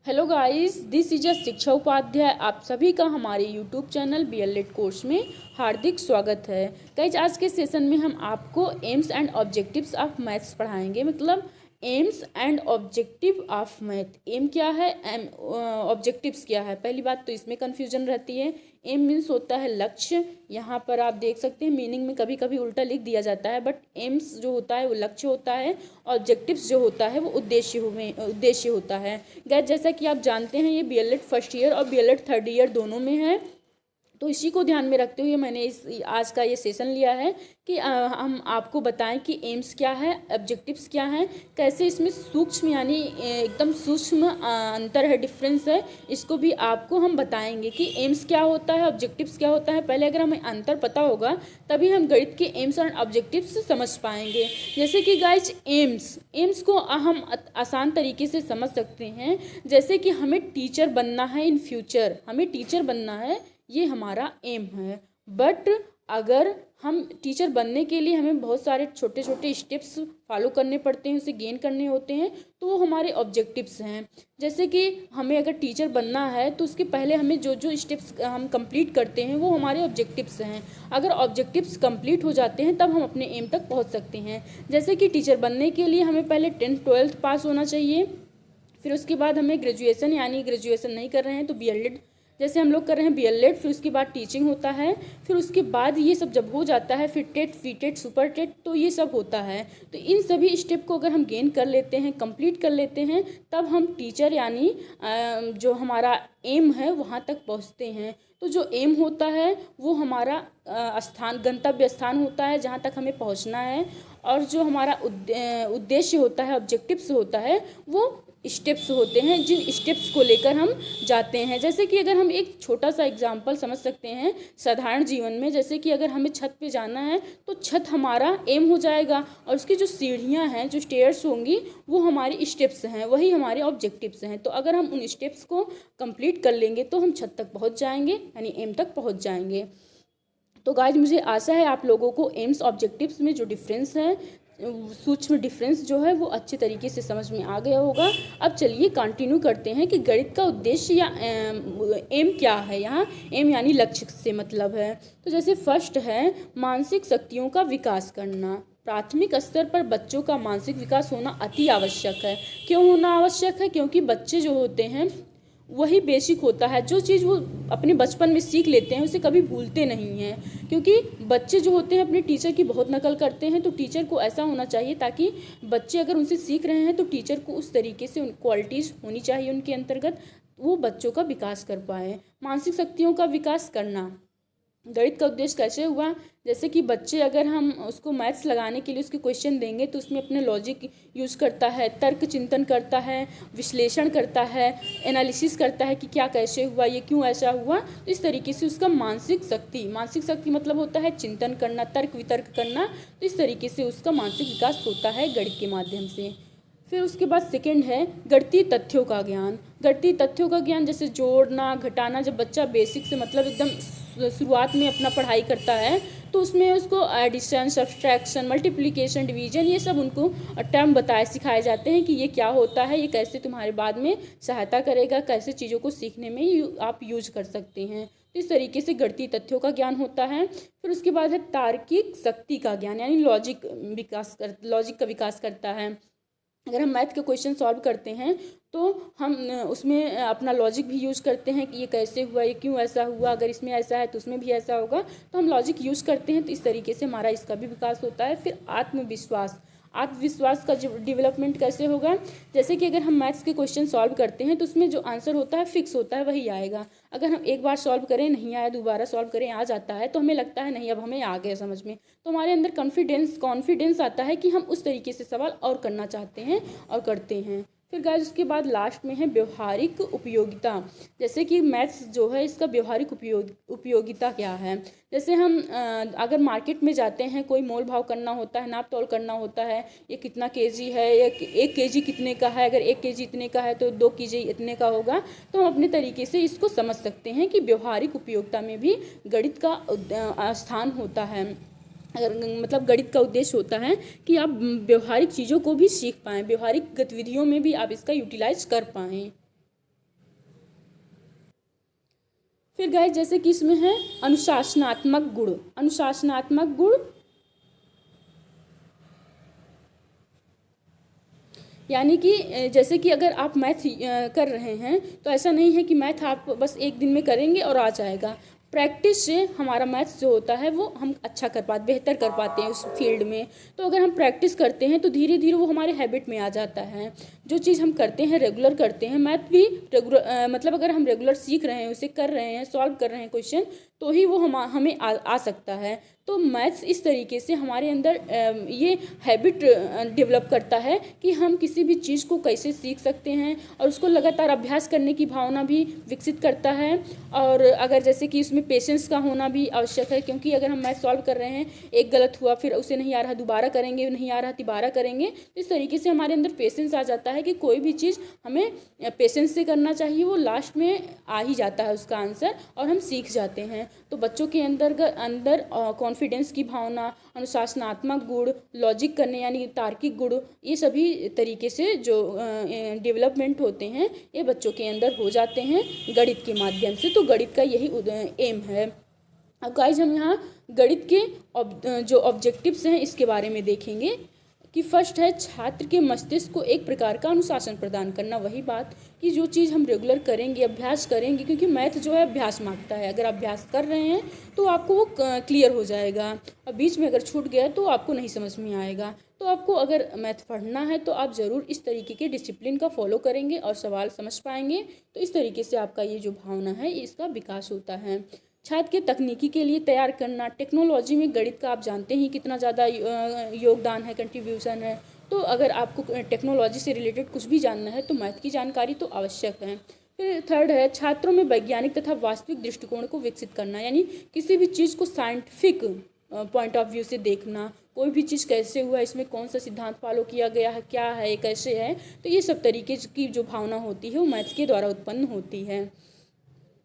Hello guys, this is a शिक्षा उपाध्याय। आप सभी का हमारे यूट्यूब चैनल BLED कोर्स में हार्दिक स्वागत है। गाइस, आज के सेशन में हम आपको aims and objectives of maths पढ़ाएंगे। मतलब aims and objective of math. Aim क्या है, एम ऑब्जेक्टिव्स क्या है। पहली बात तो इसमें कन्फ्यूजन रहती है। एम मीन्स होता है लक्ष्य। यहाँ पर आप देख सकते हैं मीनिंग में कभी कभी उल्टा लिख दिया जाता है, बट एम्स जो होता है वो लक्ष्य होता है, ऑब्जेक्टिव्स जो होता है वो उद्देश्य होता है। गैस, जैसा कि आप जानते हैं ये BLED फर्स्ट ईयर और BLED थर्ड ईयर दोनों में है, तो इसी को ध्यान में रखते हुए मैंने इस आज का ये सेशन लिया है कि हम आपको बताएं कि एम्स क्या है, ऑब्जेक्टिव्स क्या हैं, कैसे इसमें सूक्ष्म यानी एकदम सूक्ष्म अंतर है, डिफरेंस है। इसको भी आपको हम बताएंगे कि एम्स क्या होता है, ऑब्जेक्टिव्स क्या होता है। पहले अगर हमें अंतर पता होगा तभी हम गणित के एम्स और ऑब्जेक्टिव्स समझ पाएंगे। जैसे कि गाइज, एम्स को हम आसान तरीके से समझ सकते हैं। जैसे कि हमें टीचर बनना है इन फ्यूचर, हमें टीचर बनना है, ये हमारा एम है। बट अगर हम टीचर बनने के लिए हमें बहुत सारे छोटे छोटे स्टेप्स फॉलो करने पड़ते हैं, उसे गेन करने होते हैं, तो वो हमारे ऑब्जेक्टिव्स हैं। जैसे कि हमें अगर टीचर बनना है तो उसके पहले हमें जो जो स्टेप्स हम कंप्लीट करते हैं वो हमारे ऑब्जेक्टिव्स हैं। अगर ऑब्जेक्टिव्स कंप्लीट हो जाते हैं तब हम अपने एम तक पहुंच सकते हैं। जैसे कि टीचर बनने के लिए हमें पहले 10th 12th पास होना चाहिए, फिर उसके बाद हमें ग्रेजुएशन, यानी ग्रेजुएशन नहीं कर रहे हैं तो BLED, जैसे हम लोग कर रहे हैं BLED, फिर उसके बाद टीचिंग होता है। फिर उसके बाद ये सब जब हो जाता है फिर टेट, वीटेट, सुपर टेट, तो ये सब होता है। तो इन सभी स्टेप को अगर हम गेन कर लेते हैं, कंप्लीट कर लेते हैं, तब हम टीचर यानी जो हमारा एम है वहाँ तक पहुँचते हैं। तो जो एम होता है वो हमारा स्थान, गंतव्य स्थान होता है जहाँ तक हमें पहुँचना है। और जो हमारा उद्देश्य होता है, ऑब्जेक्टिव्स होता है, वो स्टेप्स होते हैं जिन स्टेप्स को लेकर हम जाते हैं। जैसे कि अगर हम एक छोटा सा एग्जांपल समझ सकते हैं साधारण जीवन में, जैसे कि अगर हमें छत पे जाना है तो छत हमारा एम हो जाएगा, और उसकी जो सीढ़ियां हैं, जो स्टेयर्स होंगी, वो हमारी स्टेप्स हैं, वही हमारे ऑब्जेक्टिव्स हैं। तो अगर हम उन स्टेप्स को कंप्लीट कर लेंगे तो हम छत तक पहुंच जाएंगे, यानी एम तक पहुंच जाएंगे। तो गाइज, मुझे आशा है आप लोगों को एम्स ऑब्जेक्टिव्स में जो डिफरेंस है, सूक्ष्म डिफरेंस जो है, वो अच्छे तरीके से समझ में आ गया होगा। अब चलिए कंटिन्यू करते हैं कि गणित का उद्देश्य या एम क्या है। यहाँ एम यानी लक्ष्य से मतलब है। तो जैसे फर्स्ट है मानसिक शक्तियों का विकास करना। प्राथमिक स्तर पर बच्चों का मानसिक विकास होना अति आवश्यक है। क्यों होना आवश्यक है? क्योंकि बच्चे जो होते हैं वही बेसिक होता है। जो चीज़ वो अपने बचपन में सीख लेते हैं उसे कभी भूलते नहीं हैं, क्योंकि बच्चे जो होते हैं अपने टीचर की बहुत नकल करते हैं। तो टीचर को ऐसा होना चाहिए ताकि बच्चे अगर उनसे सीख रहे हैं तो टीचर को उस तरीके से क्वालिटीज़ होनी चाहिए उनके अंतर्गत, वो बच्चों का विकास कर पाए। मानसिक शक्तियों का विकास करना गणित का उद्देश्य कैसे हुआ? जैसे कि बच्चे, अगर हम उसको मैथ्स लगाने के लिए उसके क्वेश्चन देंगे तो उसमें अपने लॉजिक यूज़ करता है, तर्क चिंतन करता है, विश्लेषण करता है, एनालिसिस करता है कि क्या कैसे हुआ, ये क्यों ऐसा हुआ। तो इस तरीके से उसका मानसिक शक्ति मतलब होता है चिंतन करना, तर्क वितर्क करना। तो इस तरीके से उसका मानसिक विकास होता है गणित के माध्यम से। फिर उसके बाद सेकंड है गणितीय तथ्यों का ज्ञान। गणितीय तथ्यों का ज्ञान जैसे जोड़ना, घटाना। जब बच्चा बेसिक से मतलब एकदम शुरुआत में अपना पढ़ाई करता है तो उसमें उसको एडिशन, सब्सट्रैक्शन, मल्टीप्लिकेशन, डिवीजन, ये सब उनको टर्म बताए सिखाए जाते हैं कि ये क्या होता है, ये कैसे तुम्हारे बाद में सहायता करेगा, कैसे चीज़ों को सीखने में आप यूज कर सकते हैं। तो इस तरीके से गणितीय तथ्यों का ज्ञान होता है। फिर उसके बाद है तार्किक शक्ति का ज्ञान, यानी लॉजिक का विकास करता है। अगर हम मैथ के क्वेश्चन सॉल्व करते हैं तो हम उसमें अपना लॉजिक भी यूज़ करते हैं कि ये कैसे हुआ, ये क्यों ऐसा हुआ, अगर इसमें ऐसा है तो उसमें भी ऐसा होगा, तो हम लॉजिक यूज़ करते हैं। तो इस तरीके से हमारा इसका भी विकास होता है। फिर आत्मविश्वास का डेवलपमेंट कैसे होगा? जैसे कि अगर हम मैथ्स के क्वेश्चन सॉल्व करते हैं तो उसमें जो आंसर होता है फिक्स होता है, वही आएगा। अगर हम एक बार सॉल्व करें, नहीं आया, दोबारा सॉल्व करें, आ जाता है, तो हमें लगता है नहीं अब हमें आ गया समझ में, तो हमारे अंदर कॉन्फिडेंस आता है कि हम उस तरीके से सवाल और करना चाहते हैं और करते हैं। फिर गाइस, उसके बाद लास्ट में है व्यवहारिक उपयोगिता। जैसे कि मैथ्स जो है इसका व्यवहारिक उपयोगिता क्या है? जैसे हम अगर मार्केट में जाते हैं, कोई मोल भाव करना होता है, नाप तोल करना होता है, ये कितना केजी है, या 1 केजी कितने का है, अगर 1 केजी इतने का है तो 2 केजी इतने का होगा। तो हम अपने तरीके से इसको समझ सकते हैं कि व्यवहारिक उपयोगिता में भी गणित का स्थान होता है। अगर मतलब गणित का उद्देश्य होता है कि आप व्यवहारिक चीज़ों को भी सीख पाएँ, व्यवहारिक गतिविधियों में भी आप इसका यूटिलाइज कर पाएँ। फिर गाइस जैसे कि इसमें है अनुशासनात्मक गुण। अनुशासनात्मक गुण यानी कि जैसे कि अगर आप मैथ कर रहे हैं तो ऐसा नहीं है कि मैथ आप बस एक दिन में करेंगे और आ जाएगा। प्रैक्टिस से हमारा मैथ्स जो होता है वो हम अच्छा कर पाते, बेहतर कर पाते हैं उस फील्ड में। तो अगर हम प्रैक्टिस करते हैं तो धीरे धीरे वो हमारे हैबिट में आ जाता है। जो चीज़ हम करते हैं रेगुलर करते हैं, मैथ भी रेगुलर मतलब अगर हम रेगुलर सीख रहे हैं, उसे कर रहे हैं, सॉल्व कर रहे हैं क्वेश्चन, तो ही वो हमें आ सकता है। तो मैथ्स इस तरीके से हमारे अंदर ये हैबिट डेवलप करता है कि हम किसी भी चीज़ को कैसे सीख सकते हैं, और उसको लगातार अभ्यास करने की भावना भी विकसित करता है। और अगर जैसे कि इसमें पेशेंस का होना भी आवश्यक है, क्योंकि अगर हम मैथ सॉल्व कर रहे हैं, एक गलत हुआ, फिर उसे नहीं आ रहा दोबारा करेंगे, नहीं आ रहा तिबारा करेंगे, तो इस तरीके से हमारे अंदर पेशेंस आ जाता है कि कोई भी चीज़ हमें पेशेंस से करना चाहिए, वो लास्ट में आ ही जाता है उसका आंसर और हम सीख जाते हैं। तो बच्चों के अंदर कॉन्फिडेंस की भावना, अनुशासनात्मक गुण, लॉजिक करने यानी तार्किक गुण, ये सभी तरीके से जो डेवलपमेंट होते हैं ये बच्चों के अंदर हो जाते हैं गणित के माध्यम से। तो गणित का यही एम है। अब गाइज हम यहाँ गणित के जो ऑब्जेक्टिव्स हैं इसके बारे में देखेंगे कि फर्स्ट है छात्र के मस्तिष्क को एक प्रकार का अनुशासन प्रदान करना। वही बात कि जो चीज़ हम रेगुलर करेंगे, अभ्यास करेंगे, क्योंकि मैथ जो है अभ्यास मांगता है। अगर अभ्यास कर रहे हैं तो आपको वो क्लियर हो जाएगा, और बीच में अगर छूट गया तो आपको नहीं समझ में आएगा। तो आपको अगर मैथ पढ़ना है तो आप ज़रूर इस तरीके के डिसिप्लिन का फॉलो करेंगे और सवाल समझ पाएंगे। तो इस तरीके से आपका ये जो भावना है इसका विकास होता है। छात्र के तकनीकी के लिए तैयार करना। टेक्नोलॉजी में गणित का आप जानते ही कितना ज़्यादा योगदान है, कंट्रीब्यूशन है। तो अगर आपको टेक्नोलॉजी से रिलेटेड कुछ भी जानना है तो मैथ की जानकारी तो आवश्यक है। फिर थर्ड है छात्रों में वैज्ञानिक तथा वास्तविक दृष्टिकोण को विकसित करना, यानी किसी भी चीज़ को साइंटिफिक पॉइंट ऑफ व्यू से देखना। कोई भी चीज़ कैसे हुआ, इसमें कौन सा सिद्धांत फॉलो किया गया है, क्या है, कैसे है। तो ये सब तरीके की जो भावना होती है वो मैथ्स के द्वारा उत्पन्न होती है।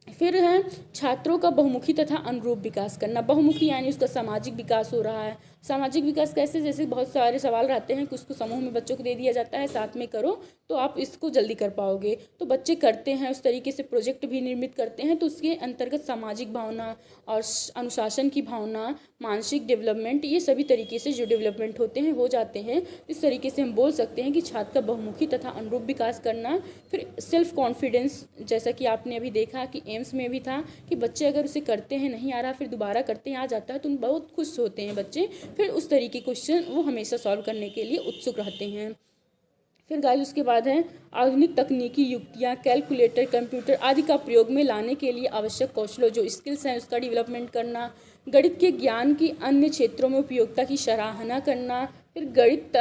फिर है छात्रों का बहुमुखी तथा अनुरूप विकास करना। बहुमुखी यानी उसका सामाजिक विकास हो रहा है। सामाजिक विकास कैसे, जैसे बहुत सारे सवाल रहते हैं कि उसको समूह में बच्चों को दे दिया जाता है, साथ में करो तो आप इसको जल्दी कर पाओगे। तो बच्चे करते हैं, उस तरीके से प्रोजेक्ट भी निर्मित करते हैं। तो उसके अंतर्गत सामाजिक भावना और अनुशासन की भावना, मानसिक डेवलपमेंट, ये सभी तरीके से जो डेवलपमेंट होते हैं हो जाते हैं। इस तरीके से हम बोल सकते हैं कि छात्र का बहुमुखी तथा अनुरूप विकास करना। फिर सेल्फ कॉन्फिडेंस, जैसा कि आपने अभी देखा कि एम्स में भी था कि बच्चे अगर उसे करते हैं नहीं आ रहा, फिर दोबारा करते हैं आ जाता है, तो उन बहुत खुश होते हैं बच्चे। फिर उस तरीके क्वेश्चन वो हमेशा सॉल्व करने के लिए उत्सुक रहते हैं। फिर गाइस उसके बाद है आधुनिक तकनीकी युक्तियाँ, कैलकुलेटर, कंप्यूटर आदि का प्रयोग में लाने के लिए आवश्यक कौशलों, जो स्किल्स हैं उसका डेवलपमेंट करना। गणित के ज्ञान की अन्य क्षेत्रों में उपयोगिता की सराहना करना। फिर गणित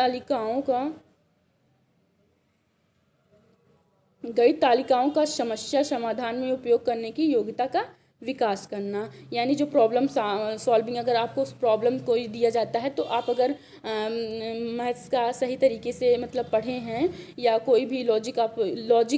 तालिकाओं का समस्या समाधान में उपयोग करने की योग्यता का विकास करना, यानी जो प्रॉब्लम सॉल्विंग, अगर आपको उस प्रॉब्लम कोई दिया जाता है तो आप अगर मैथ्स का सही तरीके से मतलब पढ़े हैं, या कोई भी लॉजिक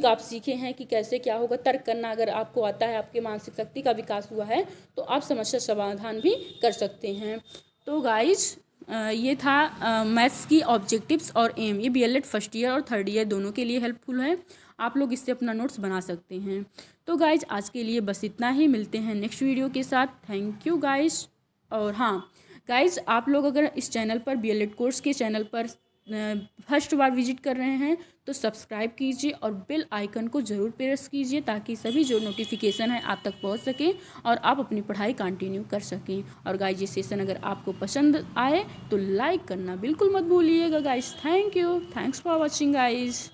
आप सीखे हैं कि कैसे क्या होगा, तर्क करना अगर आपको आता है, आपके मानसिक शक्ति का विकास हुआ है, तो आप समस्या समाधान भी कर सकते हैं। तो गाइज ये था मैथ्स की ऑब्जेक्टिव्स और एम। ये बीएलएड फर्स्ट ईयर और थर्ड ईयर दोनों के लिए हेल्पफुल है। आप लोग इससे अपना नोट्स बना सकते हैं। तो गाइज आज के लिए बस इतना ही, मिलते हैं नेक्स्ट वीडियो के साथ। Thank you guys. और हाँ गाइज, आप लोग अगर इस चैनल पर बीएलएड कोर्स के चैनल पर फर्स्ट बार विजिट कर रहे हैं तो सब्सक्राइब कीजिए और बेल आइकन को ज़रूर प्रेस कीजिए, ताकि सभी जो नोटिफिकेशन है आप तक पहुंच सके और आप अपनी पढ़ाई कंटिन्यू कर सकें। और गाइज ये सेशन अगर आपको पसंद आए तो लाइक करना बिल्कुल मत भूलिएगा guys. Thank you, thanks for watching guys.